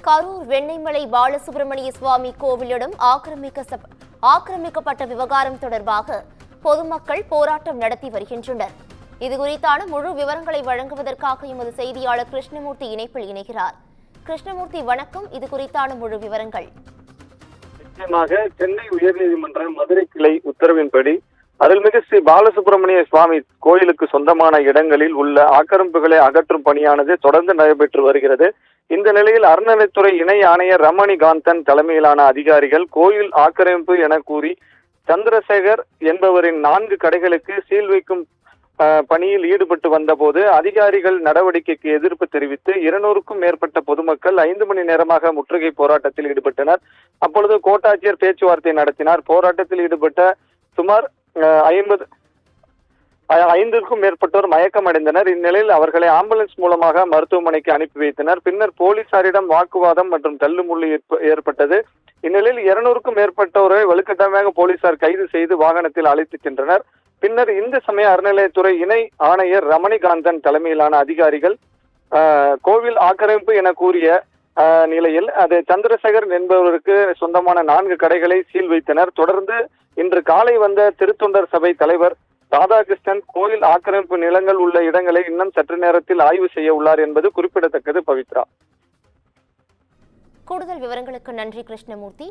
கரூர் வெண்ணெய்மலை பாலசுப்பிரமணிய சுவாமி கோவிலிடம் ஆக்கிரமிக்கப்பட்ட விவகாரம் தொடர்பாக பொதுமக்கள் போராட்டம் நடத்தி வருகின்றனர். இதுகுறித்தான முழு விவரங்களை வழங்குவதற்காக எமது செய்தியாளர் கிருஷ்ணமூர்த்தி இணைப்பில் இணைகிறார். கிருஷ்ணமூர்த்தி, வணக்கம். இது குறித்தான முழு விவரங்கள். நிச்சயமாக சென்னை உயர்நீதிமன்ற மதுரை கிளை உத்தரவின்படி அருள்மிகு ஸ்ரீ பாலசுப்பிரமணிய சுவாமி கோயிலுக்கு சொந்தமான இடங்களில் உள்ள ஆக்கிரமிப்புகளை அகற்றும் பணியானது தொடர்ந்து நடைபெற்று வருகிறது. இந்த நிலையில் அறநிலைத்துறை இணை ஆணையர் ரமணிகாந்தன் தலைமையிலான அதிகாரிகள் கோயில் ஆக்கிரமிப்பு என கூறி சந்திரசேகர் என்பவரின் 4 கடைகளுக்கு சீல் வைக்கும் பணியில் ஈடுபட்டு வந்தபோது அதிகாரிகள் நடவடிக்கைக்கு எதிர்ப்பு தெரிவித்து 200க்கும் மேற்பட்ட பொதுமக்கள் 5 மணி நேரமாக முற்றுகை போராட்டத்தில் ஈடுபட்டனர். அப்பொழுது கோட்டாட்சியர் பேச்சுவார்த்தை நடத்தினார். போராட்டத்தில் ஈடுபட்ட சுமார் 5க்கும் மேற்பட்டோர் மயக்கமடைந்தனர். இந்நிலையில் அவர்களை ஆம்புலன்ஸ் மூலமாக மருத்துவமனைக்கு அனுப்பி வைத்தனர். பின்னர் போலீசாரிடம் வாக்குவாதம் மற்றும் தள்ளுமுள்ளு ஏற்பட்டது. இந்நிலையில் 200க்கும் மேற்பட்டோரை வலுக்கட்டாயமாக போலீசார் கைது செய்து வாகனத்தில் அழைத்துச் சென்றனர். பின்னர் இந்து சமய அறநிலையத்துறை இணை ஆணையர் ரமணிகாந்தன் தலைமையிலான அதிகாரிகள் கோவில் ஆக்கிரமிப்பு என கூறிய நிலையில் அது சந்திரசேகர் என்பவருக்கு சொந்தமான 4 கடைகளை சீல் வைத்தனர். தொடர்ந்து இன்று காலை வந்த திருத்தொண்டர் சபை தலைவர் ராதாகிருஷ்ணன் கோயில் ஆக்கிரமிப்பு நிலங்கள் உள்ள இடங்களை இன்னும் சற்று நேரத்தில் ஆய்வு செய்ய உள்ளார் என்பது குறிப்பிடத்தக்கது. பவித்ரா, கூடுதல் விவரங்களுக்கு நன்றி கிருஷ்ணமூர்த்தி.